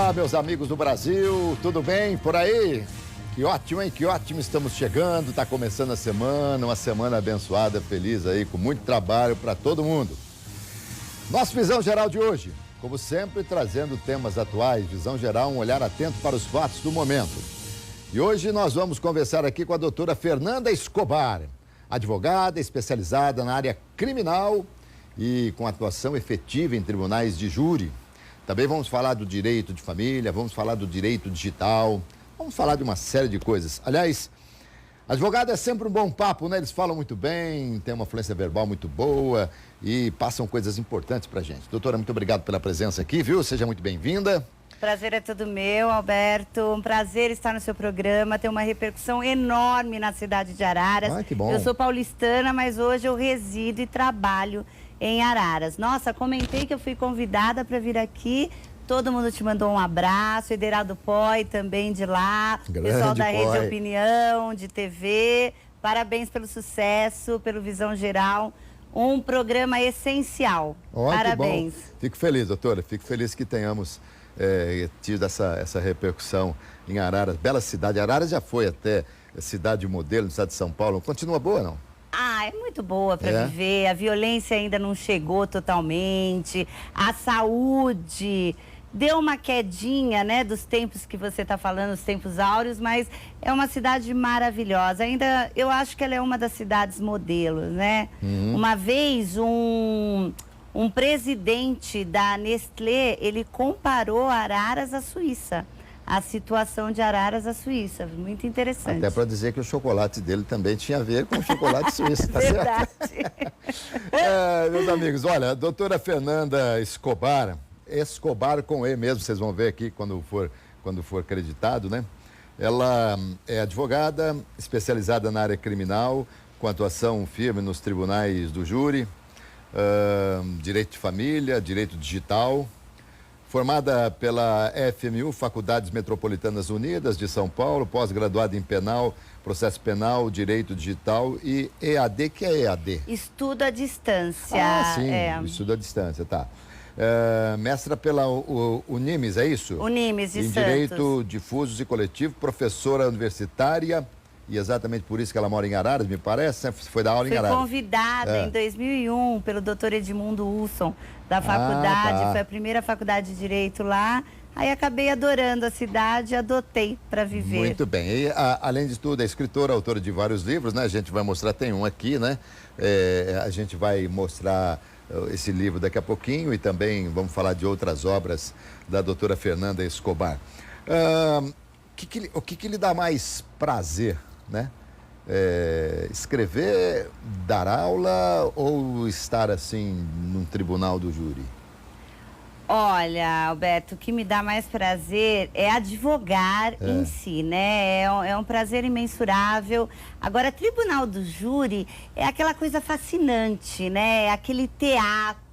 Olá, meus amigos do Brasil, tudo bem por aí? Que ótimo, hein? Que ótimo, estamos chegando, está começando a semana, uma semana abençoada, feliz aí, com muito trabalho para todo mundo. Nossa visão geral de hoje, como sempre, trazendo temas atuais, visão geral, um olhar atento para os fatos do momento. E hoje nós vamos conversar aqui com a doutora Fernanda Escobar, advogada especializada na área criminal e com atuação efetiva em tribunais de júri. Também vamos falar do direito de família, vamos falar do direito digital, vamos falar de uma série de coisas. Aliás, advogado é sempre um bom papo, né? Eles falam muito bem, tem uma fluência verbal muito boa e passam coisas importantes pra gente. Doutora, muito obrigado pela presença aqui, viu? Seja muito bem-vinda. Prazer é todo meu, Alberto. Um prazer estar no seu programa. Tem uma repercussão enorme na cidade de Araras. Ah, que bom. Eu sou paulistana, mas hoje eu resido e trabalho em Araras. Nossa, comentei que eu fui convidada para vir aqui. Todo mundo te mandou um abraço. Ederaldo Poi também de lá. Grande pessoal da Poi. Rede Opinião, de TV. Parabéns pelo sucesso, pelo Visão Geral. Um programa essencial. Oh, parabéns. Que bom. Fico feliz, doutora. Fico feliz que tenhamos tido essa repercussão em Araras. Bela cidade. Araras já foi até cidade modelo no estado de São Paulo. Continua boa, não? Ah, é muito boa para viver. A violência ainda não chegou totalmente. A saúde deu uma quedinha, né, dos tempos que você está falando, os tempos áureos, mas é uma cidade maravilhosa. Ainda, eu acho que ela é uma das cidades modelos, né? Uma vez, um presidente da Nestlé, ele comparou Araras à Suíça. A situação de Araras à Suíça, muito interessante. Até para dizer que o chocolate dele também tinha a ver com o chocolate suíço, tá Verdade. certo? Meus amigos, olha, a doutora Fernanda Escobar com E mesmo, vocês vão ver aqui quando for acreditado, né? Ela é advogada, especializada na área criminal, com atuação firme nos tribunais do júri, direito de família, direito digital. Formada pela FMU, Faculdades Metropolitanas Unidas de São Paulo, pós-graduada em penal, processo penal, direito digital e EAD, que é EAD? Estudo à distância. Ah, sim, estudo à distância, tá. Mestra pela Unimes, é isso? Unimes de em Santos. Direito Difusos e Coletivo, professora universitária, e exatamente por isso que ela mora em Araras, me parece, né? Foi dar aula em Araras. Fui convidada em 2001 pelo doutor Edmundo Husson, da faculdade, tá. Foi a primeira faculdade de Direito lá. Aí acabei adorando a cidade e adotei para viver. Muito bem. E, além de tudo, é escritora, autora de vários livros, né? A gente vai mostrar, tem um aqui, né? A gente vai mostrar esse livro daqui a pouquinho e também vamos falar de outras obras da doutora Fernanda Escobar. O que lhe dá mais prazer, né? Escrever, dar aula ou estar assim num tribunal do júri? Olha, Alberto, o que me dá mais prazer é advogar em si, né? É um prazer imensurável. Agora, tribunal do júri é aquela coisa fascinante, né? É aquele teatro.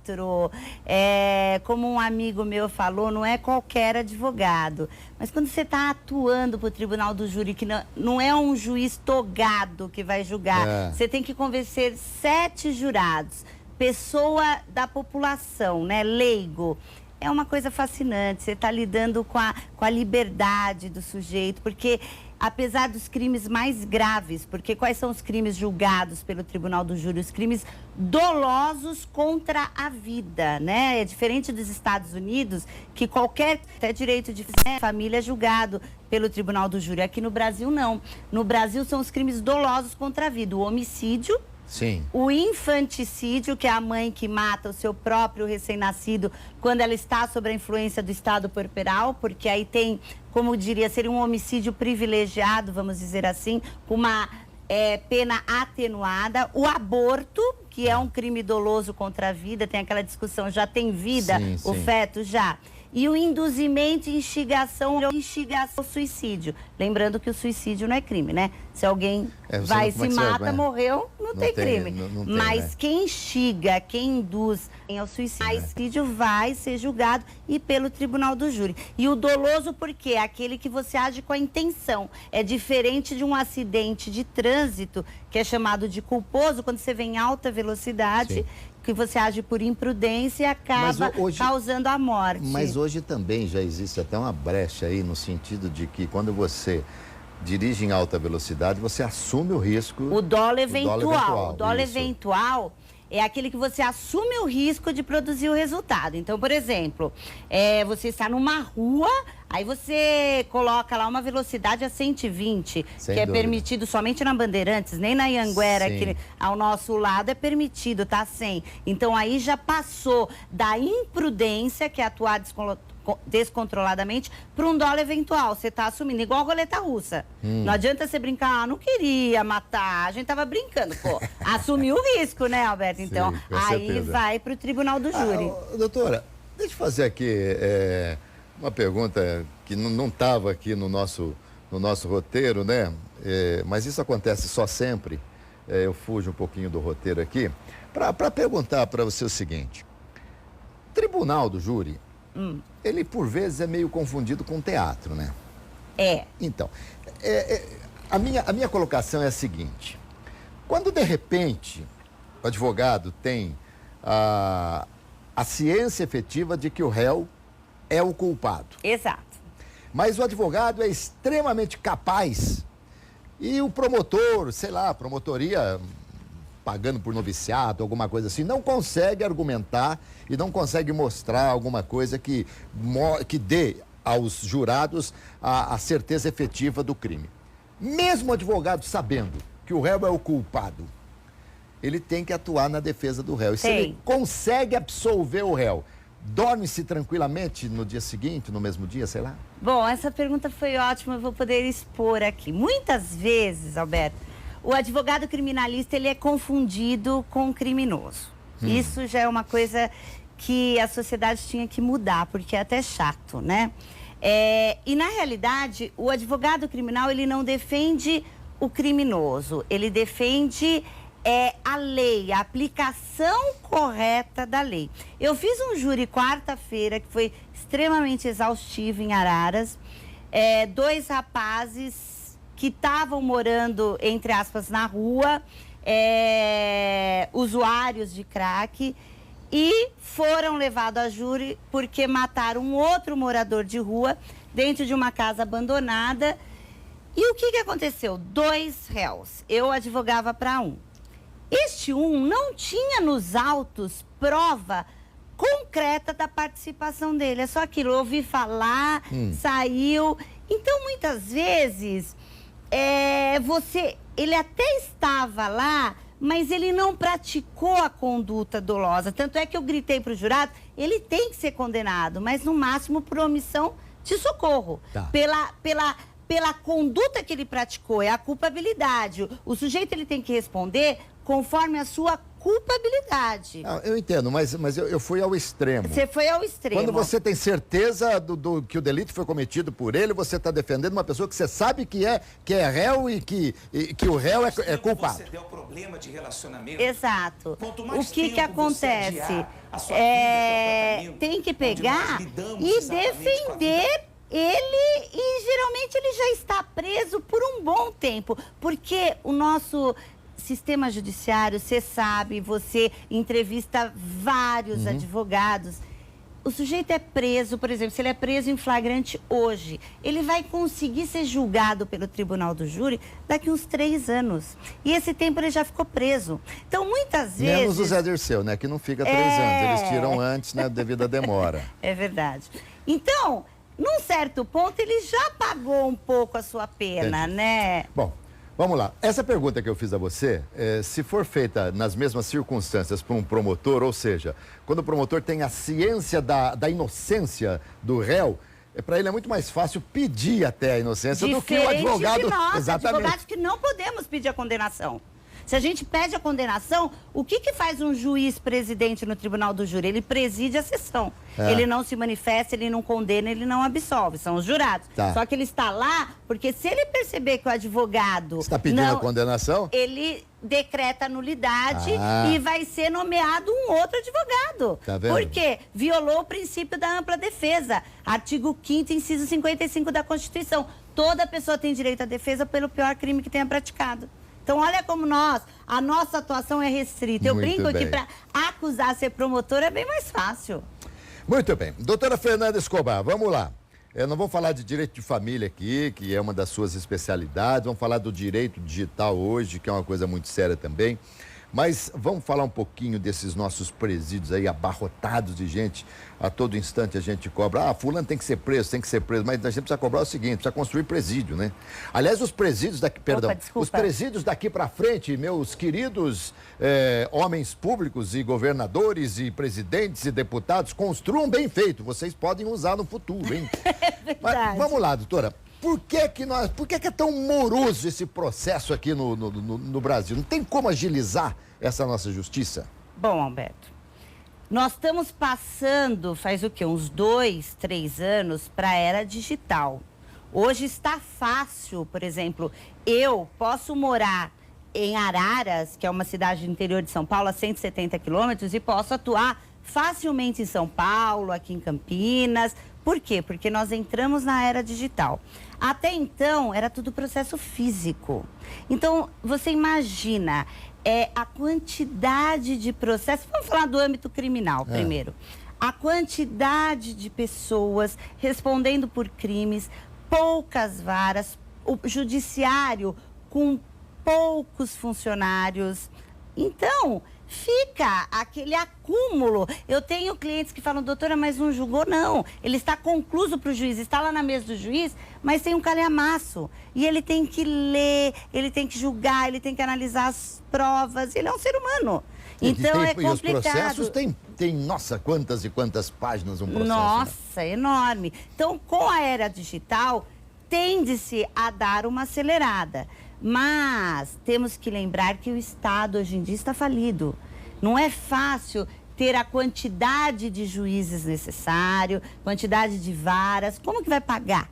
Como um amigo meu falou, não é qualquer advogado. Mas quando você está atuando para o tribunal do júri, que não é um juiz togado que vai julgar, você tem que convencer 7 jurados, pessoa da população, né, leigo. É uma coisa fascinante, você está lidando com a liberdade do sujeito, porque apesar dos crimes mais graves, porque quais são os crimes julgados pelo Tribunal do Júri? Os crimes dolosos contra a vida, né? É diferente dos Estados Unidos, que qualquer direito de família é julgado pelo Tribunal do Júri. Aqui no Brasil, não. No Brasil, são os crimes dolosos contra a vida. O homicídio, sim, o infanticídio, que é a mãe que mata o seu próprio recém-nascido quando ela está sob a influência do estado puerperal, porque aí tem, como diria, seria um homicídio privilegiado, vamos dizer assim, com uma pena atenuada. O aborto, que é um crime doloso contra a vida, tem aquela discussão, já tem vida o feto? Já. E o induzimento e instigação ao suicídio. Lembrando que o suicídio não é crime, né? Se alguém vai, se mata, morreu, não tem crime. Não tem, mas né? quem instiga, quem induz ao suicídio vai ser julgado e pelo Tribunal do Júri. E o doloso, por quê? É aquele que você age com a intenção. É diferente de um acidente de trânsito que é chamado de culposo, quando você vem em alta velocidade, sim, que você age por imprudência e acaba causando a morte. Mas hoje também já existe até uma brecha aí, no sentido de que quando você dirige em alta velocidade, você assume o risco. O dolo eventual. O dolo eventual é aquele que você assume o risco de produzir o resultado. Então, por exemplo, você está numa rua, aí você coloca lá uma velocidade a 120, sem que é dúvida, permitido somente na Bandeirantes, nem na Anhanguera, que ao nosso lado é permitido, tá 100. Então, aí já passou da imprudência, que é atuar descontroladamente, para um dolo eventual. Você está assumindo, igual a roleta russa. Não adianta você brincar, não queria matar, a gente tava brincando, pô. Assumiu o risco, né, Alberto? Então, aí certeza, vai para o tribunal do júri. Doutora, deixa eu fazer aqui uma pergunta que não estava aqui no nosso roteiro, né? Mas isso acontece só sempre. Eu fujo um pouquinho do roteiro aqui para perguntar para você o seguinte: tribunal do júri, ele por vezes é meio confundido com teatro, né? Então, a minha colocação é a seguinte: quando de repente o advogado tem a ciência efetiva de que o réu é o culpado. Exato. Mas o advogado é extremamente capaz e o promotor, sei lá, a promotoria pagando por noviciado, alguma coisa assim, não consegue argumentar e não consegue mostrar alguma coisa que dê aos jurados a certeza efetiva do crime. Mesmo o advogado sabendo que o réu é o culpado, ele tem que atuar na defesa do réu. E se ele consegue absolver o réu, dorme-se tranquilamente no dia seguinte, no mesmo dia, sei lá? Bom, essa pergunta foi ótima, eu vou poder expor aqui. Muitas vezes, Alberto, o advogado criminalista, ele é confundido com o criminoso. Isso já é uma coisa que a sociedade tinha que mudar, porque é até chato, né? E, na realidade, o advogado criminal, ele não defende o criminoso, ele defende a lei, a aplicação correta da lei. Eu fiz um júri quarta-feira que foi extremamente exaustivo em Araras. 2 rapazes que estavam morando, entre aspas, na rua, usuários de crack, e foram levados a júri porque mataram um outro morador de rua dentro de uma casa abandonada. E o que aconteceu? 2 réus. Eu advogava para um. Este não tinha nos autos prova concreta da participação dele. É só aquilo, ouvi falar, saiu. Então, muitas vezes, ele até estava lá, mas ele não praticou a conduta dolosa. Tanto é que eu gritei para o jurado, ele tem que ser condenado, mas no máximo por omissão de socorro. Tá. Pela conduta que ele praticou, é a culpabilidade. O sujeito, ele tem que responder conforme a sua culpabilidade. Eu entendo, mas eu fui ao extremo. Você foi ao extremo. Quando você tem certeza que o delito foi cometido por ele, você está defendendo uma pessoa que você sabe que é réu e que o réu é culpado. Você deu problema de relacionamento. Exato. O que acontece? Tem que pegar e defender ele, e geralmente ele já está preso por um bom tempo, porque o nosso sistema judiciário, você sabe, você entrevista vários advogados, o sujeito é preso, por exemplo, se ele é preso em flagrante hoje, ele vai conseguir ser julgado pelo tribunal do júri daqui uns 3 anos. E esse tempo ele já ficou preso. Então, muitas vezes... Menos o Zé Dirceu, né? Que não fica 3 anos. Eles tiram antes, né? Devido à demora. É verdade. Então, num certo ponto, ele já pagou um pouco a sua pena, né? Bom, vamos lá. Essa pergunta que eu fiz a você, se for feita nas mesmas circunstâncias por um promotor, ou seja, quando o promotor tem a ciência da inocência do réu, para ele é muito mais fácil pedir até a inocência do que o advogado. De nós, exatamente, advogados que não podemos pedir a condenação. Se a gente pede a condenação, o que faz um juiz presidente no tribunal do júri? Ele preside a sessão. Ele não se manifesta, ele não condena, ele não absolve. São os jurados. Tá. Só que ele está lá porque se ele perceber que o advogado... está pedindo a condenação? Ele decreta nulidade e vai ser nomeado um outro advogado. Tá vendo? Porque violou o princípio da ampla defesa. Artigo 5º, inciso 55 da Constituição. Toda pessoa tem direito à defesa pelo pior crime que tenha praticado. Então, olha como a nossa atuação é restrita. Eu brinco aqui, para acusar ser promotor é bem mais fácil. Muito bem. Doutora Fernanda Escobar, vamos lá. Não vamos falar de direito de família aqui, que é uma das suas especialidades. Vamos falar do direito digital hoje, que é uma coisa muito séria também. Mas vamos falar um pouquinho desses nossos presídios aí, abarrotados de gente. A todo instante a gente cobra, fulano tem que ser preso, mas a gente precisa cobrar o seguinte, precisa construir presídio, né? Aliás, os presídios daqui, os presídios daqui para frente, meus queridos homens públicos e governadores e presidentes e deputados, construam bem feito, vocês podem usar no futuro, hein? É mas vamos lá, doutora. Por que é tão moroso esse processo aqui no Brasil? Não tem como agilizar essa nossa justiça? Bom, Alberto, nós estamos passando, faz o quê? Uns 2, 3 anos para a era digital. Hoje está fácil, por exemplo, eu posso morar em Araras, que é uma cidade do interior de São Paulo, a 170 quilômetros, e posso atuar facilmente em São Paulo, aqui em Campinas. Por quê? Porque nós entramos na era digital. Até então, era tudo processo físico. Então, você imagina a quantidade de processos... Vamos falar do âmbito criminal primeiro. A quantidade de pessoas respondendo por crimes, poucas varas, o judiciário com poucos funcionários. Então, fica aquele acúmulo. Eu tenho clientes que falam, doutora, mas não julgou, não. Ele está concluso para o juiz, está lá na mesa do juiz, mas tem um calhamaço. E ele tem que ler, ele tem que julgar, ele tem que analisar as provas. Ele é um ser humano. Então é complicado. E os processos tem, nossa, quantas e quantas páginas um processo. Nossa, enorme. Então, com a era digital, tende-se a dar uma acelerada. Mas temos que lembrar que o Estado hoje em dia está falido. Não é fácil ter a quantidade de juízes necessário, quantidade de varas. Como que vai pagar?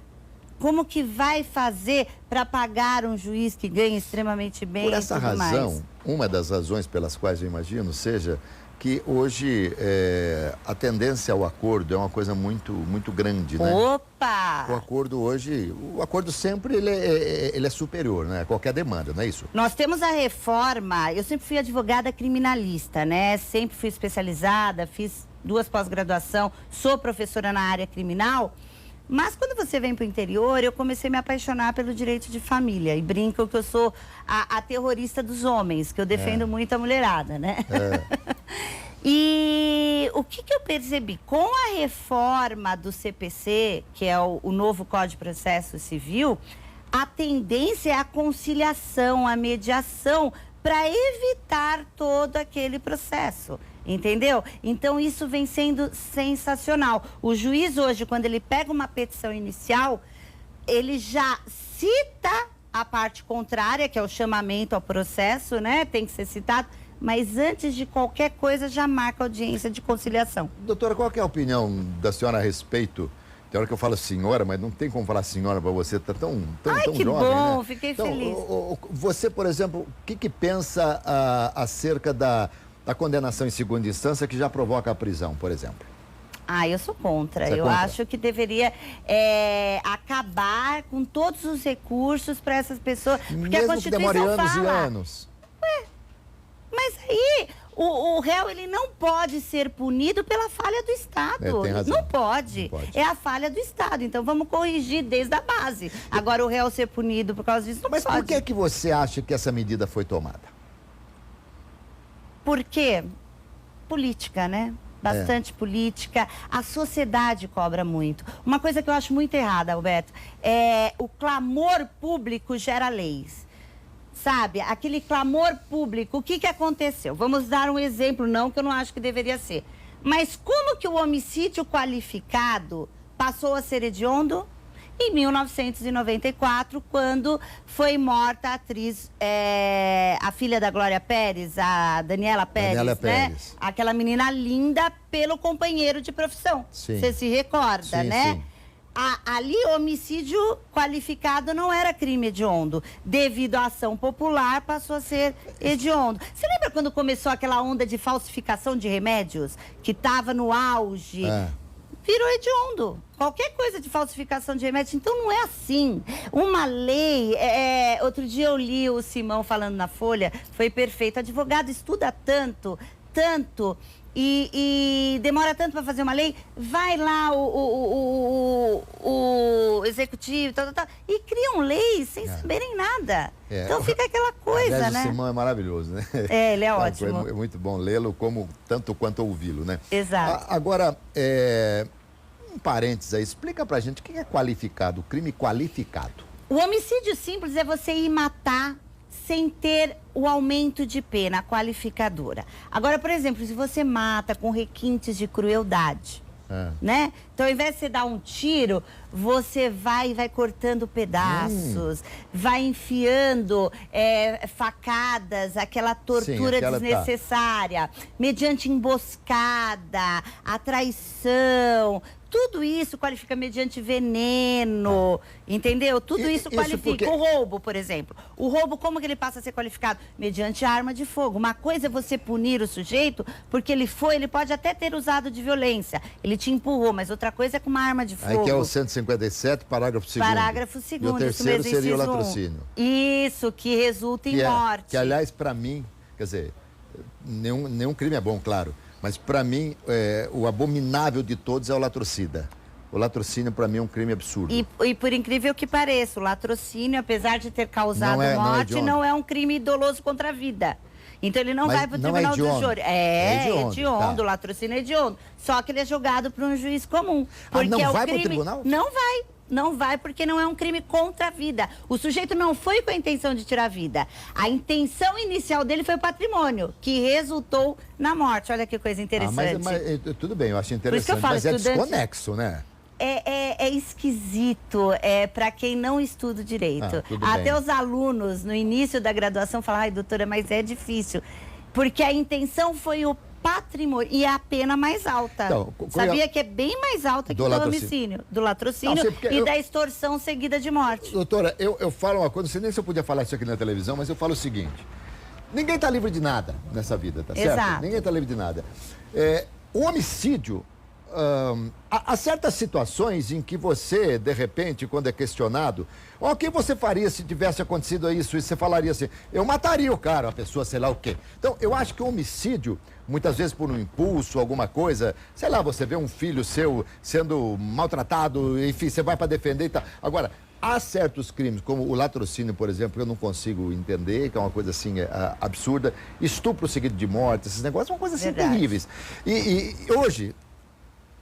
Como que vai fazer para pagar um juiz que ganha extremamente bem? Por essa razão, uma das razões pelas quais eu imagino seja que hoje a tendência ao acordo é uma coisa muito, muito grande, né? Opa! O acordo sempre ele é superior, né? A qualquer demanda, não é isso? Nós temos a reforma, eu sempre fui advogada criminalista, né? Sempre fui especializada, fiz 2 pós-graduação, sou professora na área criminal. Mas quando você vem para o interior, eu comecei a me apaixonar pelo direito de família. E brinco que eu sou a terrorista dos homens, que eu defendo muito a mulherada, né? E o que eu percebi? Com a reforma do CPC, que é o novo Código de Processo Civil, a tendência é a conciliação, a mediação, para evitar todo aquele processo. Entendeu? Então, isso vem sendo sensacional. O juiz hoje, quando ele pega uma petição inicial, ele já cita a parte contrária, que é o chamamento ao processo, né? Tem que ser citado. Mas antes de qualquer coisa, já marca audiência de conciliação. Doutora, qual que é a opinião da senhora a respeito? Tem hora que eu falo senhora, mas não tem como falar senhora para você, tá tão jovem, que bom, né? Fiquei então, feliz. Você, por exemplo, o que pensa acerca da condenação em segunda instância que já provoca a prisão, por exemplo? Eu sou contra. Você é eu contra? Acho que deveria acabar com todos os recursos para essas pessoas. Porque mesmo a Constituição que demore anos fala, e anos. Mas aí o réu ele não pode ser punido pela falha do Estado. Tem razão. Não pode. É a falha do Estado. Então vamos corrigir desde a base. Agora o réu ser punido por causa disso não Mas pode. por que você acha que essa medida foi tomada? Porque política, né? Bastante política. A sociedade cobra muito. Uma coisa que eu acho muito errada, Alberto, é o clamor público gera leis. Sabe? Aquele clamor público, o que aconteceu? Vamos dar um exemplo, não que eu não acho que deveria ser. Mas como que o homicídio qualificado passou a ser hediondo? Em 1994, quando foi morta a atriz, a filha da Glória Pérez, a Daniela Pérez, né? Aquela menina linda pelo companheiro de profissão. Você se recorda, né? Sim. Ali, homicídio qualificado não era crime hediondo. Devido à ação popular, passou a ser hediondo. Você lembra quando começou aquela onda de falsificação de remédios? Que estava no auge? virou hediondo. Qualquer coisa de falsificação de remédio, então não é assim. Uma lei, outro dia eu li o Simão falando na Folha, foi perfeito. O advogado estuda tanto, e demora tanto para fazer uma lei, vai lá o executivo e criam leis sem saberem nada. Então fica aquela coisa, aliás, né? O Simão é maravilhoso, né? Ele é ótimo. É muito bom lê-lo, tanto quanto ouvi-lo, né? Exato. Agora, um parênteses aí, explica pra gente o que é qualificado, o crime qualificado. O homicídio simples é você ir matar sem ter o aumento de pena qualificadora. Agora, por exemplo, se você mata com requintes de crueldade, né? Então, ao invés de você dar um tiro, você vai cortando pedaços, vai enfiando facadas, aquela tortura desnecessária, mediante emboscada, a traição. Tudo isso qualifica mediante veneno, entendeu? Tudo isso qualifica. O roubo, por exemplo. O roubo, como que ele passa a ser qualificado? Mediante arma de fogo. Uma coisa é você punir o sujeito porque ele pode até ter usado de violência. Ele te empurrou, mas outra coisa é com uma arma de fogo. Aí que é o 157, parágrafo 2º. Parágrafo 2º. E o terceiro seria o latrocínio. Isso, que resulta em morte. Que, aliás, para mim, quer dizer, nenhum crime é bom, claro. Mas, para mim, o abominável de todos é o latrocida. O latrocínio, para mim, é um crime absurdo. E por incrível que pareça, o latrocínio, apesar de ter causado morte, não é um crime doloso contra a vida. Então, ele não vai para o tribunal do júri. É hediondo, o latrocínio é hediondo. Só que ele é julgado por um juiz comum. Porque não vai para o tribunal? Não vai. Não vai porque não é um crime contra a vida. O sujeito não foi com a intenção de tirar a vida. A intenção inicial dele foi o patrimônio, que resultou na morte. Olha que coisa interessante. Mas tudo bem, eu acho interessante, que eu falo, mas é desconexo, né? É esquisito para quem não estuda o direito. Até os alunos, no início da graduação, falam, ai, doutora, mas é difícil. Porque a intenção foi o patrimônio e a pena mais alta. Então, sabia que é bem mais alta que do homicídio, do latrocínio e da extorsão seguida de morte. Doutora, eu falo uma coisa, não sei nem se eu podia falar isso aqui na televisão, mas eu falo o seguinte: ninguém está livre de nada nessa vida, tá certo? Exato. Ninguém está livre de nada. O homicídio, há certas situações em que você, de repente, quando é questionado, o que você faria se tivesse acontecido isso? E você falaria assim, eu mataria o cara, a pessoa, sei lá o quê. Então, eu acho que o homicídio, muitas vezes por um impulso, alguma coisa, sei lá, você vê um filho seu sendo maltratado, enfim, você vai para defender e tal. Agora, há certos crimes, como o latrocínio, por exemplo, que eu não consigo entender, que é uma coisa assim absurda, estupro seguido de morte, esses negócios são coisas assim terríveis. E hoje,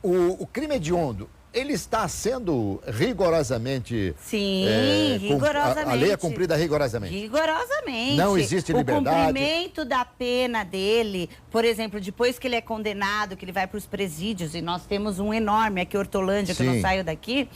o crime hediondo, ele está sendo rigorosamente... Sim, rigorosamente. A lei é cumprida rigorosamente. Rigorosamente. Não existe liberdade. O cumprimento da pena dele, por exemplo, depois que ele é condenado, que ele vai para os presídios, e nós temos um enorme aqui, Hortolândia, que eu não saio daqui...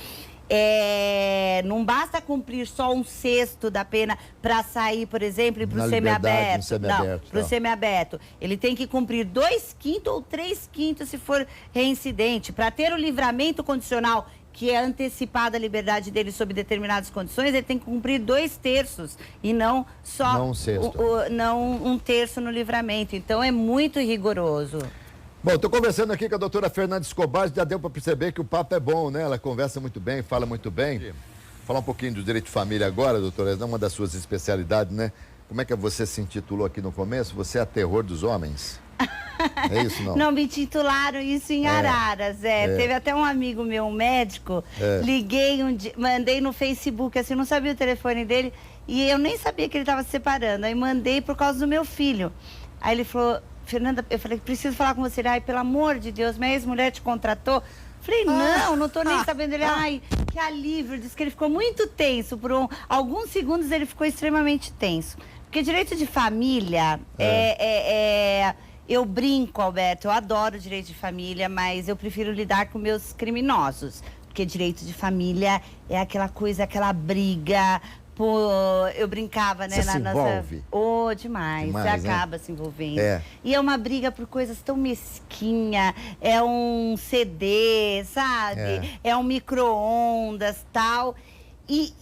não basta cumprir só 1/6 da pena para sair, por exemplo, para o semiaberto. Não, para o semiaberto. Ele tem que cumprir 2/5 ou 3/5 se for reincidente. Para ter o livramento condicional, que é antecipada a liberdade dele sob determinadas condições, ele tem que cumprir 2/3 e não só não 1/6. Não 1/3 no livramento. Então é muito rigoroso. Bom, estou conversando aqui com a doutora Fernanda Escobar, já deu para perceber que o papo é bom, né? Ela conversa muito bem, fala muito bem. Sim. Falar um pouquinho do direito de família agora, doutora, é uma das suas especialidades, né? Como é que você se intitulou aqui no começo? Você é a terror dos homens? É isso, não? Não, me titularam isso em Araras, Teve até um amigo meu, um médico, liguei um dia, mandei no Facebook, assim, não sabia o telefone dele, e eu nem sabia que ele estava se separando. Aí mandei por causa do meu filho. Aí ele falou... Fernanda, eu falei, preciso falar com você. Ai, pelo amor de Deus, minha ex-mulher te contratou? Falei, não tô nem sabendo. Ele, ai, que alívio. Diz que ele ficou muito tenso. Por alguns segundos ele ficou extremamente tenso. Porque direito de família eu brinco, Alberto, eu adoro direito de família, mas eu prefiro lidar com meus criminosos. Porque direito de família é aquela coisa, aquela briga... eu brincava, né? Você se envolve? Demais. Você acaba se envolvendo. E é uma briga por coisas tão mesquinha. É um CD, sabe? É um micro-ondas, tal. E,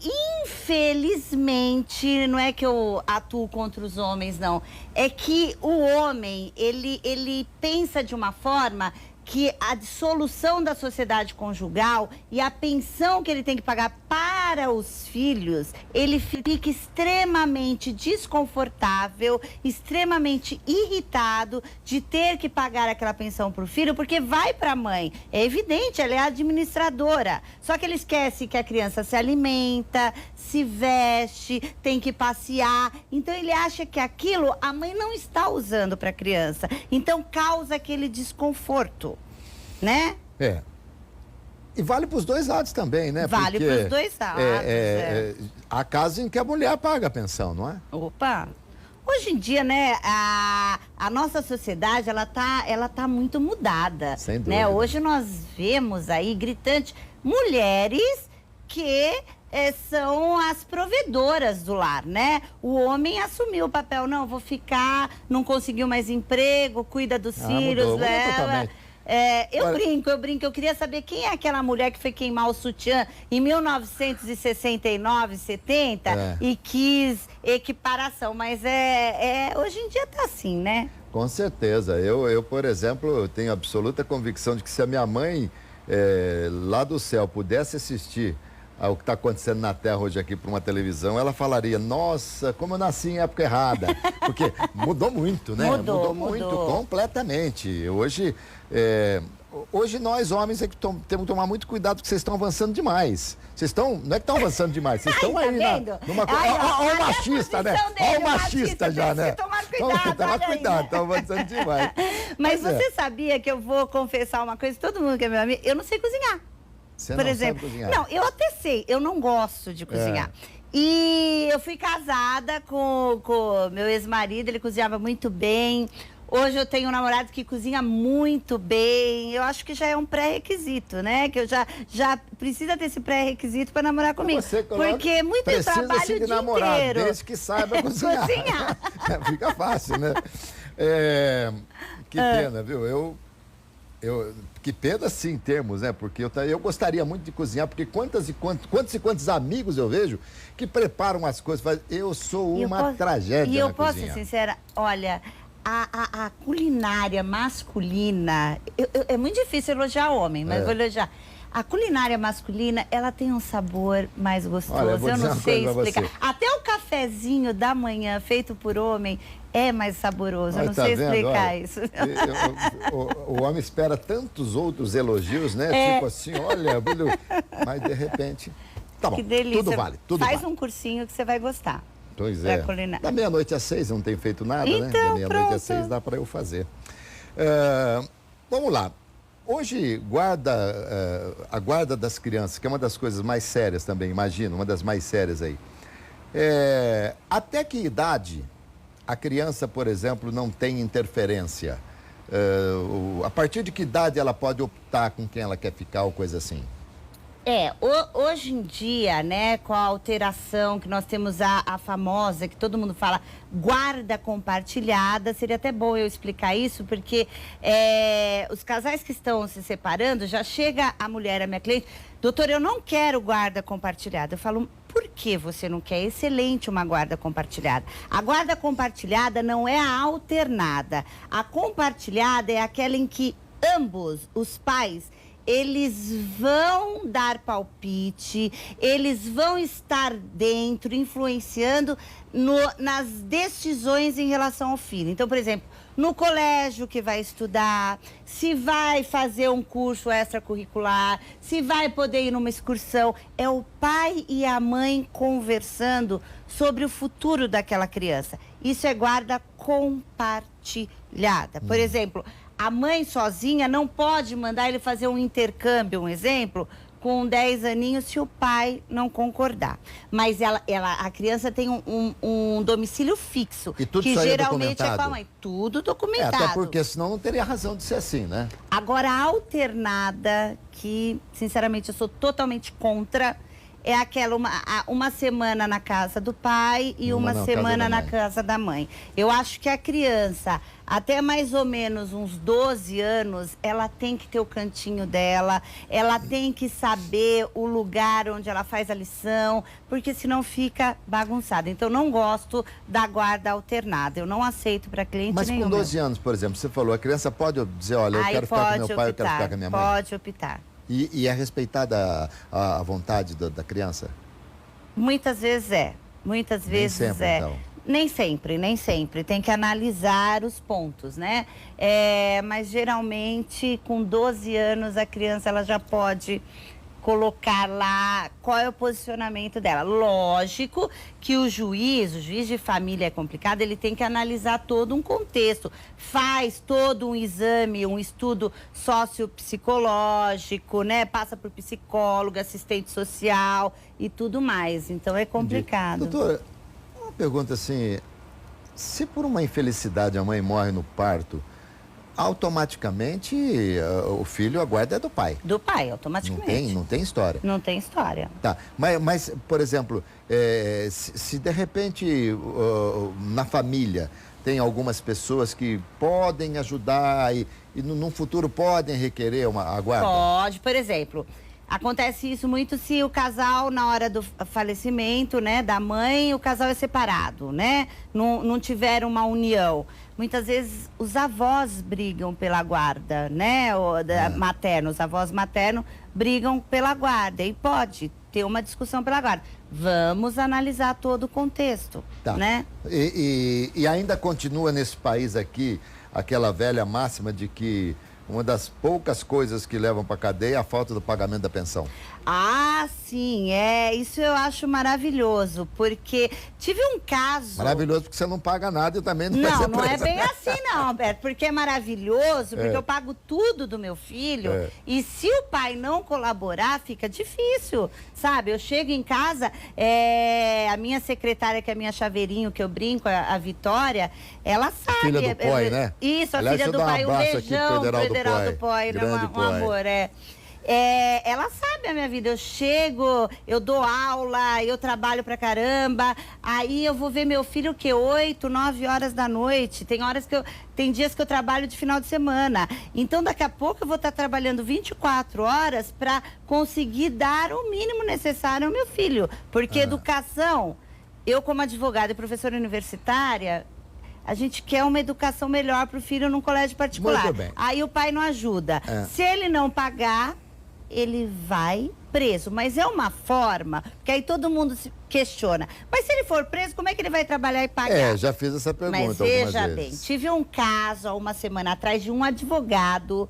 infelizmente, não é que eu atuo contra os homens, não. É que o homem, ele pensa de uma forma que a dissolução da sociedade conjugal e a pensão que ele tem que pagar para os filhos, ele fica extremamente desconfortável, extremamente irritado de ter que pagar aquela pensão para o filho, porque vai para a mãe. É evidente, ela é a administradora. Só que ele esquece que a criança se alimenta, se veste, tem que passear. Então ele acha que aquilo a mãe não está usando para a criança. Então causa aquele desconforto, né? É. E vale para os dois lados também, né? Vale para os dois lados. Há casos em que a mulher paga a pensão, não é? Opa! Hoje em dia, né, a nossa sociedade, ela tá muito mudada. Sem dúvida. Né? Hoje nós vemos aí, gritante, mulheres que são as provedoras do lar, né? O homem assumiu o papel, não, vou ficar, não conseguiu mais emprego, cuida dos filhos, mudou leva... totalmente. Eu brinco. Eu queria saber quem é aquela mulher que foi queimar o sutiã em 1969, 70 e quis equiparação. Mas hoje em dia tá assim, né? Com certeza. Eu, por exemplo, tenho absoluta convicção de que se a minha mãe lá do céu pudesse assistir ao que está acontecendo na Terra hoje aqui por uma televisão, ela falaria, nossa, como eu nasci em época errada. Porque mudou muito, né? Mudou muito, completamente. Hoje nós, homens, é que temos que tomar muito cuidado, porque vocês estão avançando demais. Vocês estão, não é que estão avançando demais, vocês estão aí numa coisa... Olha o machista, né? Olha o machista já, né? Tomar cuidado, estão avançando demais. Mas você sabia que eu vou confessar uma coisa, todo mundo que é meu amigo, eu não sei cozinhar. Você por não exemplo, sabe cozinhar? Não, eu até sei, eu não gosto de cozinhar. E eu fui casada com meu ex-marido, ele cozinhava muito bem. Hoje eu tenho um namorado que cozinha muito bem. Eu acho que já é um pré-requisito, né? Que eu já precisa ter esse pré-requisito para namorar comigo. Porque muito trabalho o dia namorar, inteiro. desde que saiba cozinhar. Fica fácil, né? Que pena, viu? Que pena sim temos, né? Porque eu gostaria muito de cozinhar, porque quantos amigos eu vejo que preparam as coisas. Eu sou uma tragédia. E eu na posso cozinha. ser sincera, olha, a culinária masculina, é muito difícil elogiar homem, mas vou elogiar. A culinária masculina, ela tem um sabor mais gostoso. Olha, eu não sei explicar. você. Até o cafezinho da manhã feito por homem é mais saboroso. Olha, eu não sei explicar olha, isso. O homem espera tantos outros elogios, né? Tipo assim, olha, mas de repente... Tá bom, que delícia. tudo vale, Faz um cursinho que você vai gostar. Pois é. Da meia-noite às 6, não tem feito nada, né? Da meia-noite às 6 dá para eu fazer. Vamos lá. Hoje, a guarda das crianças, que é uma das coisas mais sérias também, imagino, uma das mais sérias aí. Até que idade a criança, por exemplo, não tem interferência? A partir de que idade ela pode optar com quem ela quer ficar ou coisa assim? Hoje em dia, né, com a alteração que nós temos a famosa, que todo mundo fala, guarda compartilhada, seria até bom eu explicar isso, porque os casais que estão se separando, já chega a mulher, a minha cliente, doutor, eu não quero guarda compartilhada. Eu falo, por que você não quer? É excelente uma guarda compartilhada. A guarda compartilhada não é a alternada. A compartilhada é aquela em que ambos, os pais, eles vão dar palpite, eles vão estar dentro, influenciando nas decisões em relação ao filho. Então, por exemplo, no colégio que vai estudar, se vai fazer um curso extracurricular, se vai poder ir numa excursão, é o pai e a mãe conversando sobre o futuro daquela criança. Isso é guarda compartilhada. Por exemplo, a mãe sozinha não pode mandar ele fazer um intercâmbio, um exemplo, com 10 aninhos se o pai não concordar. Mas a criança tem um domicílio fixo, e tudo que isso geralmente é com a mãe. Tudo documentado. Até porque senão não teria razão de ser assim, né? Agora, a alternada, que sinceramente eu sou totalmente contra, é aquela uma semana na casa do pai e uma semana na casa da mãe. Eu acho que a criança, até mais ou menos uns 12 anos, ela tem que ter o cantinho dela, ela tem que saber o lugar onde ela faz a lição, porque senão fica bagunçada. Então, não gosto da guarda alternada, eu não aceito para cliente nenhum. Mas com 12 anos, por exemplo, você falou, a criança pode dizer, olha, eu quero ficar com meu pai, eu quero ficar com a minha mãe? Pode optar. E é respeitada a vontade da criança? Muitas vezes é. Muitas vezes nem sempre, é. então. Nem sempre. Tem que analisar os pontos, né? Mas geralmente, com 12 anos, a criança ela já pode colocar lá qual é o posicionamento dela. Lógico que o juiz de família é complicado, ele tem que analisar todo um contexto. Faz todo um exame, um estudo sociopsicológico, né? Passa por psicólogo, assistente social e tudo mais. Então é complicado. Doutora, uma pergunta assim, se por uma infelicidade a mãe morre no parto, automaticamente o filho, a guarda é do pai. Do pai, automaticamente. Não tem história. Não tem história. Tá, mas por exemplo, se de repente na família tem algumas pessoas que podem ajudar e no futuro podem requerer a guarda? Pode, por exemplo, acontece isso muito se o casal, na hora do falecimento, né, da mãe, o casal é separado, né? Não tiver uma união. Muitas vezes os avós brigam pela guarda, né? Materno, os avós maternos brigam pela guarda. E pode ter uma discussão pela guarda. Vamos analisar todo o contexto, né? E ainda continua nesse país aqui aquela velha máxima de que uma das poucas coisas que levam para cadeia é a falta do pagamento da pensão. Ah, sim, isso eu acho maravilhoso, porque tive um caso... Maravilhoso porque você não paga nada e também não vai ser Não é presa. bem assim não, Alberto, porque é maravilhoso, porque eu pago tudo do meu filho, e se o pai não colaborar, fica difícil, sabe? Eu chego em casa, a minha secretária, que é a minha chaveirinho, que eu brinco, a Vitória, ela sabe... Filha do POI, né? Isso, a Aliás, filha do pai, o beijão Federal do POI, um amor, ela sabe a minha vida, eu chego, eu dou aula, eu trabalho pra caramba, aí eu vou ver meu filho 8, 9 horas da noite, tem dias que eu trabalho de final de semana, então daqui a pouco eu vou estar trabalhando 24 horas para conseguir dar o mínimo necessário ao meu filho, porque educação, eu como advogada e professora universitária, a gente quer uma educação melhor para o filho num colégio particular. Muito bem. Aí o pai não ajuda. Se ele não pagar, ele vai preso. Mas é uma forma, porque aí todo mundo se questiona. Mas se ele for preso, como é que ele vai trabalhar e pagar? Já fiz essa pergunta Mas veja bem, tive um caso há uma semana atrás de um advogado,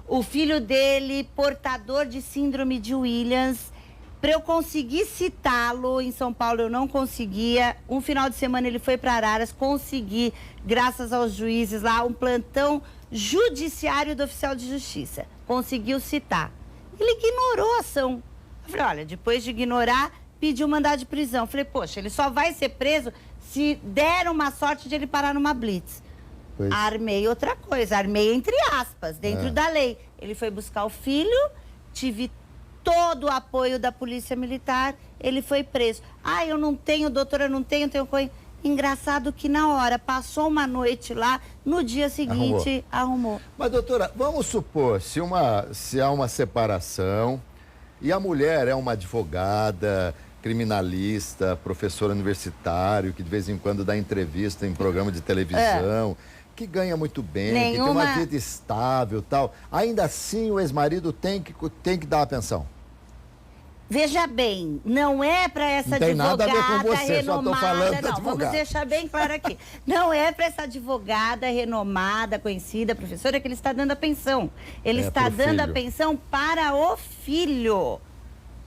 o filho dele, portador de síndrome de Williams. Para eu conseguir citá-lo, em São Paulo eu não conseguia. Um final de semana ele foi para Araras, consegui, graças aos juízes lá, um plantão judiciário do oficial de justiça. Conseguiu citar. Ele ignorou a ação. Eu falei, olha, depois de ignorar, pediu mandado de prisão. Eu falei, poxa, ele só vai ser preso se der uma sorte de ele parar numa blitz. Armei outra coisa, armei entre aspas, dentro da lei. Ele foi buscar o filho, tive todo o apoio da polícia militar, ele foi preso. Eu não tenho, doutora, tenho coisa. Engraçado que na hora, passou uma noite lá, no dia seguinte arrumou. Mas doutora, vamos supor, se há uma separação e a mulher é uma advogada, criminalista, professora universitário, que de vez em quando dá entrevista em programa de televisão, que ganha muito bem, que tem uma vida estável e tal, ainda assim o ex-marido tem que dar a pensão. Veja bem, não é para essa advogada renomada, nada a ver com você, só tô falando não, vamos deixar bem claro aqui. Não é para essa advogada renomada, conhecida, professora, que ele está dando a pensão. Ele está dando a pensão para o filho,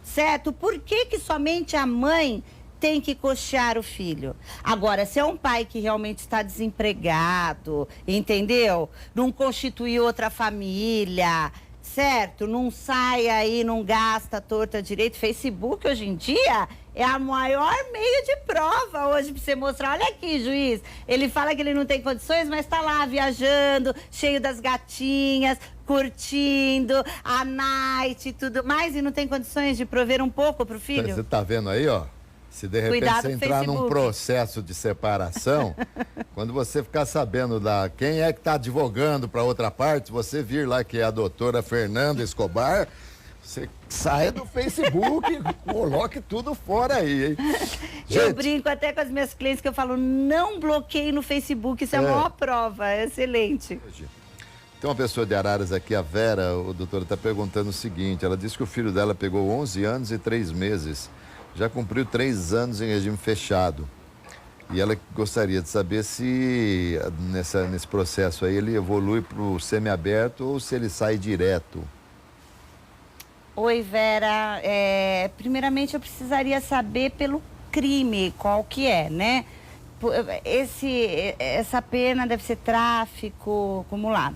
certo? Por que somente a mãe tem que coxear o filho? Agora, se é um pai que realmente está desempregado, entendeu? Não constituiu outra família, certo? Não sai aí, não gasta torta direito. Facebook, hoje em dia, é a maior meio de prova hoje pra você mostrar. Olha aqui, juiz, ele fala que ele não tem condições, mas tá lá viajando, cheio das gatinhas, curtindo a night e tudo mais, e não tem condições de prover um pouco pro filho. Você tá vendo aí, ó? Se de repente Cuidado você com o entrar num Facebook. processo de separação, quando você ficar sabendo quem é que está advogando para outra parte, você vir lá que é a doutora Fernanda Escobar, você saia do Facebook e coloque tudo fora aí, hein? Eu brinco até com as minhas clientes que eu falo, não bloqueie no Facebook, isso é a maior prova, é excelente. Tem uma pessoa de Araras aqui, a Vera, o doutor está perguntando o seguinte, ela disse que o filho dela pegou 11 anos e 3 meses. Já cumpriu 3 anos em regime fechado. E ela gostaria de saber se nesse processo aí ele evolui para o semiaberto ou se ele sai direto. Oi, Vera. Primeiramente eu precisaria saber pelo crime qual que é, né? Essa pena deve ser tráfico acumulado.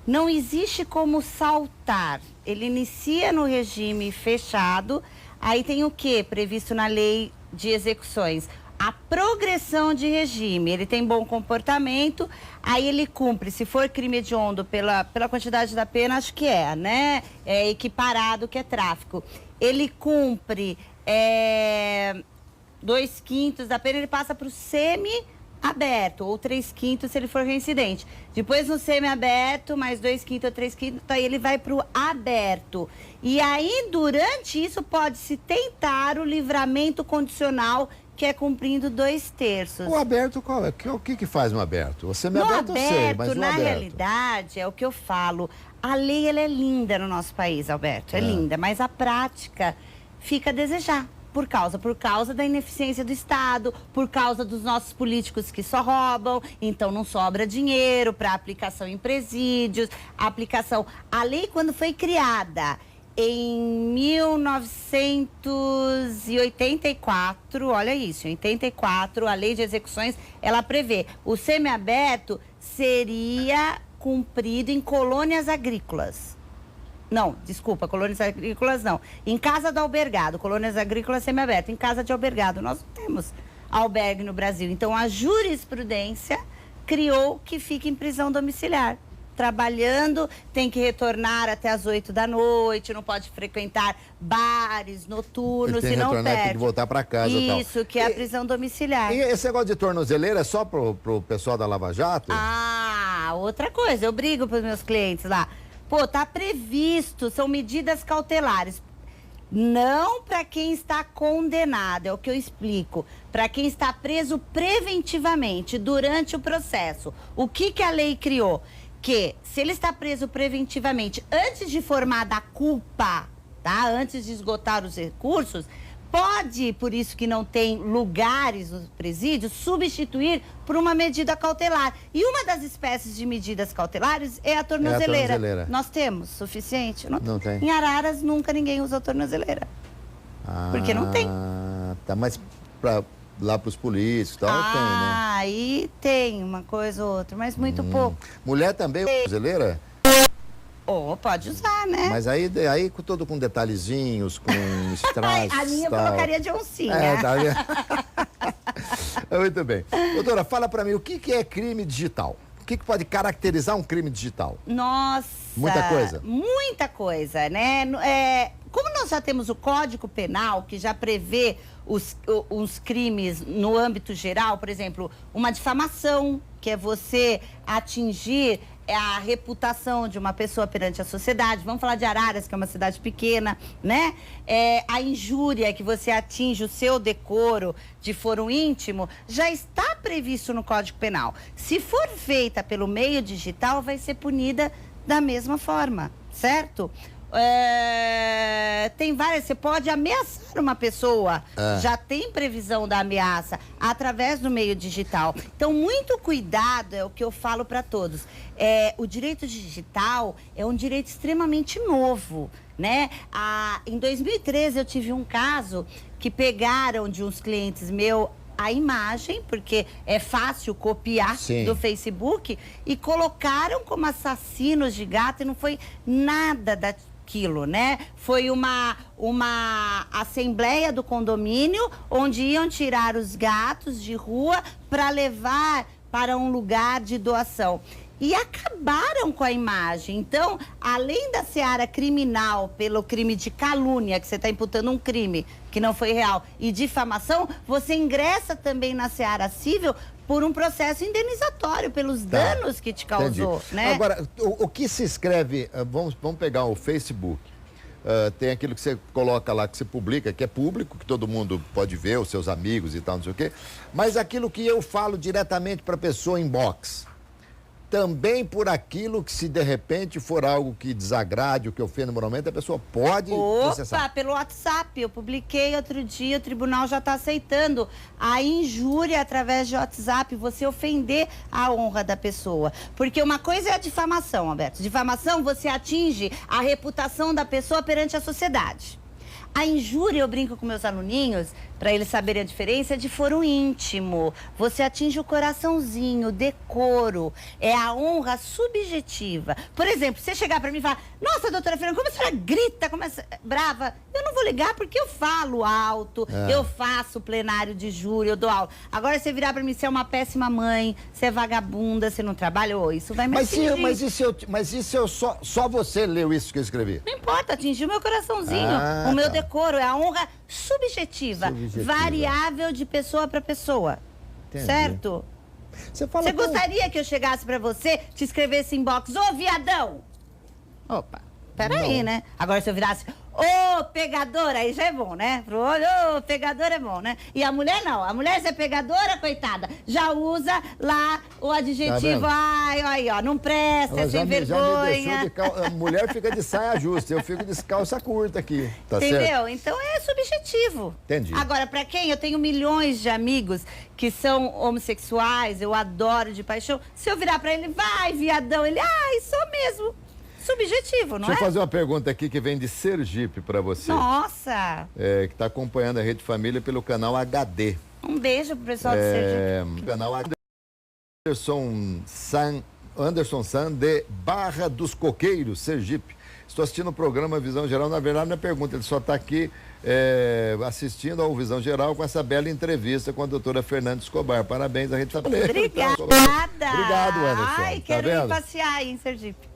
Não existe como saltar. Ele inicia no regime fechado. Aí tem o que previsto na lei de execuções? A progressão de regime. Ele tem bom comportamento, aí ele cumpre. Se for crime hediondo pela quantidade da pena, acho que né? É equiparado que é tráfico. Ele cumpre 2/5 da pena, ele passa para o semi-aberto, ou 3/5 se ele for reincidente. Depois no semi-aberto, mais 2/5 ou 3/5, aí ele vai para o aberto. E aí, durante isso, pode-se tentar o livramento condicional, que é cumprindo 2/3. O aberto qual é? O que faz no aberto? O semi-aberto eu sei, mas no na aberto. realidade, é o que eu falo. A lei, ela é linda no nosso país, Alberto, é linda, mas a prática fica a desejar. Por causa da ineficiência do Estado, por causa dos nossos políticos que só roubam, então não sobra dinheiro para aplicação em presídios, A lei, quando foi criada em 1984, olha isso, em 84, a lei de execuções, ela prevê o semiaberto seria cumprido em colônias agrícolas. Não, desculpa, colônias agrícolas não. Em casa do albergado, colônias agrícolas semiabertas. Em casa de albergado, nós não temos albergue no Brasil. Então, a jurisprudência criou que fique em prisão domiciliar. Trabalhando, tem que retornar até as 8 da noite, não pode frequentar bares noturnos, senão perde. Tem que voltar para casa e tal. Isso, que é a prisão domiciliar. E esse negócio de tornozeleira é só pro pessoal da Lava Jato? Ah, outra coisa, eu brigo para os meus clientes lá. Pô, tá previsto, são medidas cautelares. Não para quem está condenado, é o que eu explico. Para quem está preso preventivamente durante o processo. O que a lei criou? Que se ele está preso preventivamente antes de formar da culpa, tá? Antes de esgotar os recursos, pode, por isso que não tem lugares nos presídios, substituir por uma medida cautelar. E uma das espécies de medidas cautelares é a tornozeleira. Nós temos suficiente? Não tem. Em Araras, nunca ninguém usa tornozeleira. Porque não tem. Tá, mas lá pros polícios e tal, tem, né? Aí tem uma coisa ou outra, mas muito pouco. Mulher também usa tornozeleira? Pode usar, né? Mas aí todo com detalhezinhos, com strass. A minha eu colocaria de oncinha. Tá vendo? Muito bem. Doutora, fala pra mim, o que é crime digital? O que pode caracterizar um crime digital? Nossa! Muita coisa. Muita coisa, né? Como nós já temos o Código Penal, que já prevê os crimes no âmbito geral, por exemplo, uma difamação, que é você atingir a reputação de uma pessoa perante a sociedade. Vamos falar de Araras, que é uma cidade pequena, né? A injúria, que você atinge o seu decoro de foro íntimo, já está previsto no Código Penal. Se for feita pelo meio digital, vai ser punida da mesma forma, certo? Tem várias, você pode ameaçar uma pessoa, já tem previsão da ameaça através do meio digital. Então, muito cuidado, é o que eu falo para todos. O direito digital é um direito extremamente novo, né? Em 2013 eu tive um caso que pegaram de uns clientes meus a imagem, porque é fácil copiar do Facebook, e colocaram como assassinos de gato e não foi nada daquilo, né? Foi uma assembleia do condomínio onde iam tirar os gatos de rua para levar para um lugar de doação. E acabaram com a imagem. Então, além da seara criminal, pelo crime de calúnia, que você está imputando um crime que não foi real, e difamação, você ingressa também na seara civil por um processo indenizatório, pelos danos que te causou, né? Agora, o que se escreve, vamos pegar o Facebook, tem aquilo que você coloca lá, que você publica, que é público, que todo mundo pode ver, os seus amigos e tal, não sei o quê, mas aquilo que eu falo diretamente para a pessoa em box, também por aquilo que, se de repente for algo que desagrade, o que ofenda moralmente, a pessoa pode processar. Pelo WhatsApp. Eu publiquei outro dia, o tribunal já está aceitando a injúria através de WhatsApp, você ofender a honra da pessoa. Porque uma coisa é a difamação, Alberto. Difamação, você atinge a reputação da pessoa perante a sociedade. A injúria, eu brinco com meus aluninhos, para eles saberem a diferença, é de foro íntimo. Você atinge o coraçãozinho, o decoro. É a honra subjetiva. Por exemplo, você chegar para mim e falar: nossa, doutora Fernanda, como a senhora grita, como é brava. Eu não vou ligar porque eu falo alto, eu faço plenário de júri, eu dou aula. Agora, você virar para mim, você é uma péssima mãe, você é vagabunda, você não trabalhou, isso vai me atingir. Mas e se eu só você leu isso que eu escrevi? Não importa, atingiu meu coraçãozinho. O meu decoro é a honra subjetiva, variável de pessoa para pessoa. Entendi. Certo? Você gostaria que eu chegasse para você, te escrevesse em box: ô viadão? Opa, peraí, né? Agora, se eu virasse: ô pegadora, aí já é bom, né? Ô pegador é bom, né? E a mulher não. A mulher, se é pegadora, coitada, já usa lá o adjetivo: ai, aí, ó, não presta, é sem vergonha. A mulher fica de saia justa, eu fico de calça curta aqui. Tá Entendeu? Certo? Então é subjetivo. Entendi. Agora, pra quem? Eu tenho milhões de amigos que são homossexuais, eu adoro de paixão. Se eu virar pra ele: vai, viadão, ele: ai, sou mesmo. Subjetivo, não é? Deixa eu fazer uma pergunta aqui que vem de Sergipe para você. Nossa! Que está acompanhando a Rede Família pelo canal HD. Um beijo pro pessoal de Sergipe. Canal HD. Anderson San, de Barra dos Coqueiros, Sergipe. Estou assistindo o programa Visão Geral. Na verdade, não é pergunta, ele só está aqui assistindo ao Visão Geral com essa bela entrevista com a doutora Fernanda Escobar. Parabéns à Rede Família. Obrigada! Obrigado, Anderson. Ai, quero ir passear aí em Sergipe.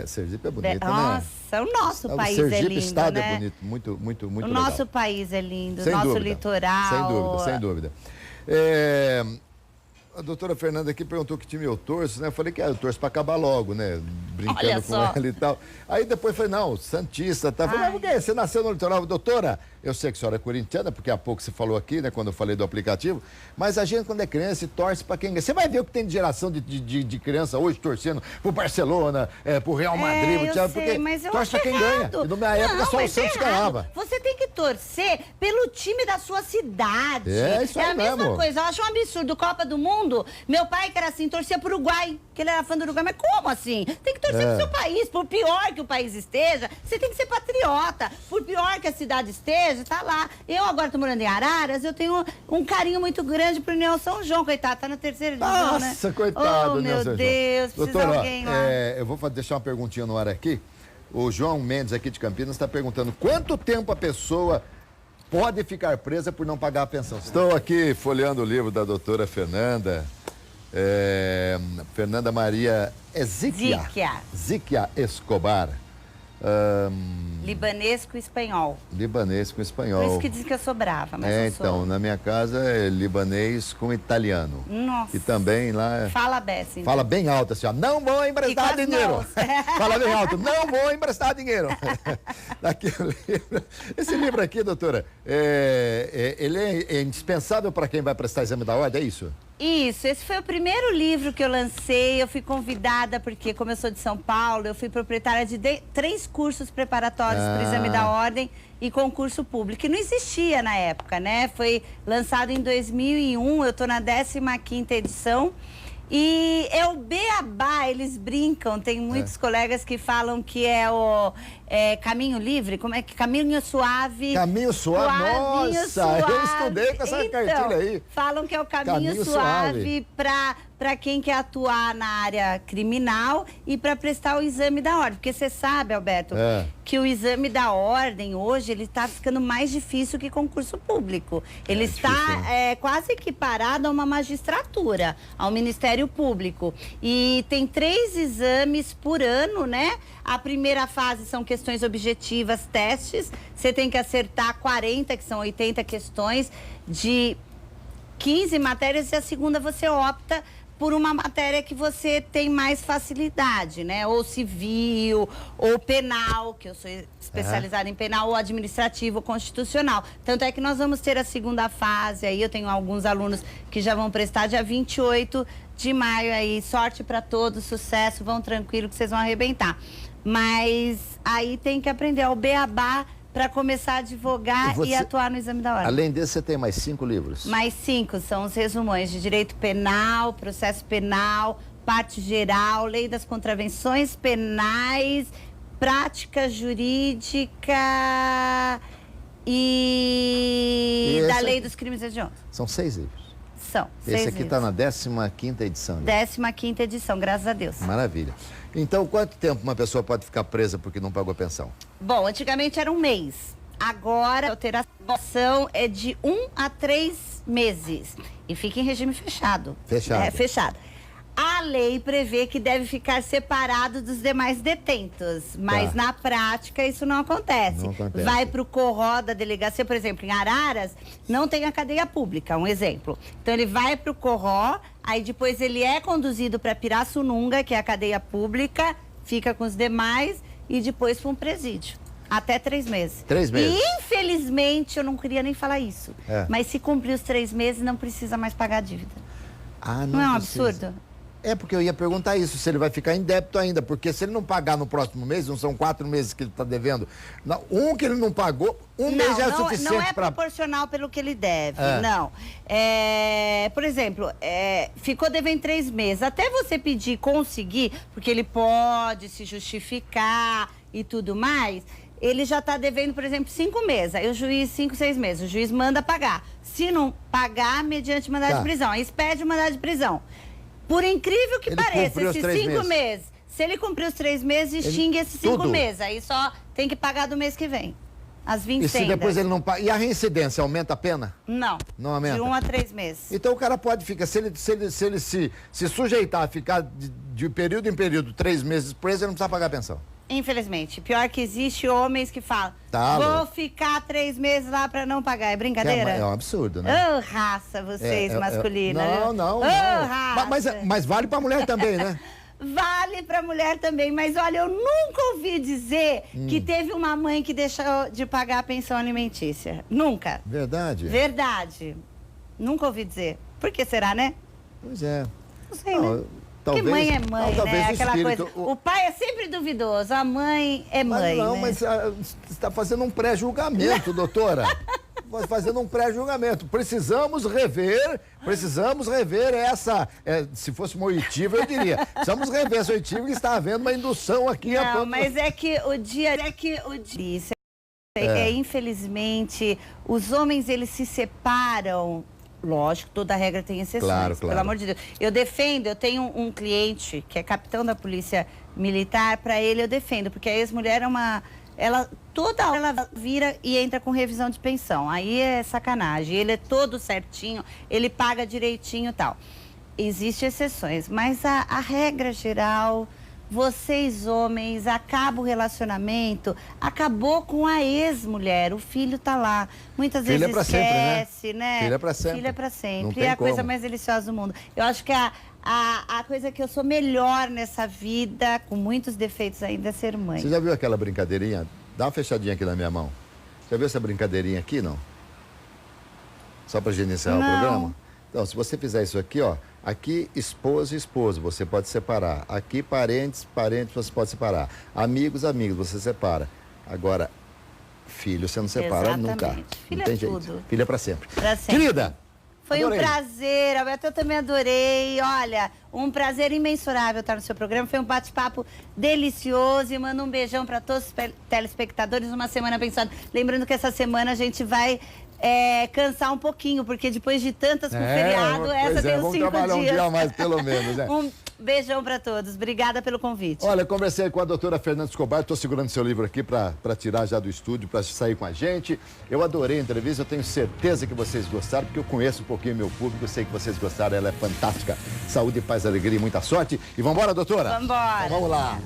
Sergipe é bonito, Né? Nossa, o nosso país é lindo, Sergipe Estado né? é bonito, muito legal. O nosso país é lindo, sem nosso dúvida, litoral. Sem dúvida. A doutora Fernanda aqui perguntou que time eu torço, né? Eu falei que eu torço para acabar logo, né? Brincando com ela e tal. Aí depois falei: não, santista, tá? Falei: mas por quê? Você nasceu no litoral? Doutora, eu sei que a senhora é corintiana, porque há pouco você falou aqui, né? Quando eu falei do aplicativo, mas a gente, quando é criança, torce para quem ganha. Você vai ver o que tem de geração de criança hoje torcendo pro Barcelona, pro Real Madrid, porque torce para quem ganha. E na minha época só o Santos ganhava. Você tem que torcer pelo time da sua cidade. Isso aí a mesma coisa. Eu acho um absurdo. Copa do Mundo, meu pai, que era assim, torcia pro Uruguai, que ele era fã do Uruguai. Mas como assim? Tem que torcer pro seu país. Por pior que o país esteja, você tem que ser patriota. Por pior que a cidade esteja, tá lá. Eu agora tô morando em Araras, eu tenho um carinho muito grande pro União São João, coitado. Tá na terceira divisão, né? Nossa, coitado, oh, meu Deus, precisa de alguém lá. Eu vou deixar uma perguntinha no ar aqui. O João Mendes, aqui de Campinas, está perguntando: quanto tempo a pessoa pode ficar presa por não pagar a pensão? Estou aqui folheando o livro da doutora Fernanda. Fernanda Maria Ziquia Escobar. Libanês com espanhol. Libanês com espanhol. Por isso que dizem que eu sou brava, mas eu sou. Então, na minha casa é libanês com italiano. Nossa. E também lá... Fala Bessi. Então. Fala bem alto assim, ó: não vou emprestar dinheiro. Fala bem alto: não vou emprestar dinheiro. Daqui o livro. Esse livro aqui, doutora, ele é indispensável para quem vai prestar exame da ordem, é isso? Isso, esse foi o primeiro livro que eu lancei. Eu fui convidada porque, como eu sou de São Paulo, eu fui proprietária de 3 cursos preparatórios para o exame da ordem e concurso público, que não existia na época, né? Foi lançado em 2001, eu estou na 15ª edição. E é o beabá, eles brincam, tem muitos colegas que falam que é o caminho livre, como é que caminho suave. Caminho suave, nossa, eu estudei com essa cartilha aí. Falam que é o caminho suave para quem quer atuar na área criminal e para prestar o exame da ordem. Porque você sabe, Alberto, que o exame da ordem hoje ele está ficando mais difícil que concurso público. Ele está quase equiparado a uma magistratura, ao Ministério Público. E tem 3 exames por ano, né? A primeira fase são questões objetivas, testes. Você tem que acertar 40, que são 80 questões de 15 matérias, e a segunda você opta por uma matéria que você tem mais facilidade, né? Ou civil, ou penal, que eu sou especializada em penal, ou administrativo, ou constitucional. Tanto é que nós vamos ter a segunda fase aí, eu tenho alguns alunos que já vão prestar dia 28 de maio aí. Sorte para todos, sucesso, vão tranquilo que vocês vão arrebentar. Mas aí tem que aprender o beabá para começar a advogar e atuar no exame da ordem. Além desse, você tem mais 5 livros? Mais 5, são os resumões de direito penal, processo penal, parte geral, lei das contravenções penais, prática jurídica e da lei dos crimes hediondos. São 6 livros? São. Esse aqui está na 15ª edição. Né? 15ª edição, graças a Deus. Maravilha. Então, quanto tempo uma pessoa pode ficar presa porque não pagou a pensão? Bom, antigamente era 1 mês. Agora, a alteração é de 1 a 3 meses. E fica em regime fechado. Fechado. Fechado. A lei prevê que deve ficar separado dos demais detentos, mas na prática isso não acontece. Não acontece. Vai para o corró da delegacia, por exemplo, em Araras, não tem a cadeia pública, um exemplo. Então ele vai para o corró, aí depois ele é conduzido para Pirassununga, que é a cadeia pública, fica com os demais e depois para um presídio. Até 3 meses. 3 meses. E infelizmente, eu não queria nem falar isso, mas se cumprir os 3 meses, não precisa mais pagar a dívida. Ah, não é um absurdo? É, porque eu ia perguntar isso, se ele vai ficar em débito ainda, porque se ele não pagar no próximo mês, não são 4 meses que ele está devendo, um que ele não pagou, mês já é suficiente para... Não é proporcional pelo que ele deve, não. Por exemplo, ficou devendo 3 meses, até você pedir conseguir, porque ele pode se justificar e tudo mais, ele já está devendo, por exemplo, 5 meses, aí o juiz, 5, 6 meses, o juiz manda pagar. Se não pagar, mediante mandado de prisão, aí expede o mandado de prisão. Por incrível que pareça, esses 5 meses, se ele cumprir os 3 meses, extingue esses 5 meses. Aí só tem que pagar do mês que vem. As 20 E se depois ele não paga... E a reincidência, aumenta a pena? Não. Não aumenta? De 1 a 3 meses. Então o cara pode ficar, se ele se sujeitar a ficar de período em período 3 meses preso, ele não precisa pagar a pensão. Infelizmente. Pior que existe homens que falam, vou ficar 3 meses lá pra não pagar. É brincadeira? É um absurdo, né? Ô, raça, vocês masculinas. Não. Raça. Mas vale pra mulher também, né? Vale pra mulher também, mas olha, eu nunca ouvi dizer que teve uma mãe que deixou de pagar a pensão alimentícia. Nunca. Verdade? Verdade. Nunca ouvi dizer. Por que será, né? Pois é. Não sei, né? Porque mãe é mãe, né? Aquela coisa. O pai é sempre duvidoso, a mãe é mãe. Mas você está fazendo um pré-julgamento, doutora. Fazendo um pré-julgamento. Precisamos rever essa... se fosse uma oitiva, eu diria. Precisamos rever essa oitiva que está havendo uma indução aqui. Não, mas é que o dia... Infelizmente, os homens, eles se separam... Lógico, toda regra tem exceções, claro. Pelo amor de Deus. Eu tenho um cliente que é capitão da polícia militar, para ele eu defendo, porque a ex-mulher toda hora ela vira e entra com revisão de pensão. Aí é sacanagem, ele é todo certinho, ele paga direitinho e tal. Existem exceções, mas a regra geral... Vocês, homens, acaba o relacionamento, acabou com a ex-mulher, o filho tá lá. Muitas vezes esquece, né? Filho é pra sempre. Filho é pra sempre. Não tem é a como. Coisa mais deliciosa do mundo. Eu acho que a coisa que eu sou melhor nessa vida, com muitos defeitos ainda, é ser mãe. Você já viu aquela brincadeirinha? Dá uma fechadinha aqui na minha mão. Já viu essa brincadeirinha aqui, não? Só pra gente iniciar o programa? Então, se você fizer isso aqui, ó. Aqui, esposo e esposo, você pode separar. Aqui, parentes, você pode separar. Amigos, você separa. Agora, filho, você não separa nunca. Filho não tem é jeito. tudo. Filho é pra sempre. Pra sempre. Querida, Foi Adorei. um prazer, Alberto, eu também adorei. Olha, um prazer imensurável estar no seu programa. Foi um bate-papo delicioso. E mando um beijão para todos os telespectadores. Uma semana abençoada. Lembrando que essa semana a gente vai cansar um pouquinho, porque depois de tantas com feriado, essa tem uns 5 dias. Vamos trabalhar um dia a mais, pelo menos, né? Um beijão para todos. Obrigada pelo convite. Olha, conversei com a doutora Fernanda Escobar, estou segurando seu livro aqui para tirar já do estúdio, para sair com a gente. Eu adorei a entrevista, eu tenho certeza que vocês gostaram, porque eu conheço um pouquinho meu público, eu sei que vocês gostaram, ela é fantástica. Saúde, paz, alegria e muita sorte. E vamos embora, doutora? Vamos embora. Então, vamos lá.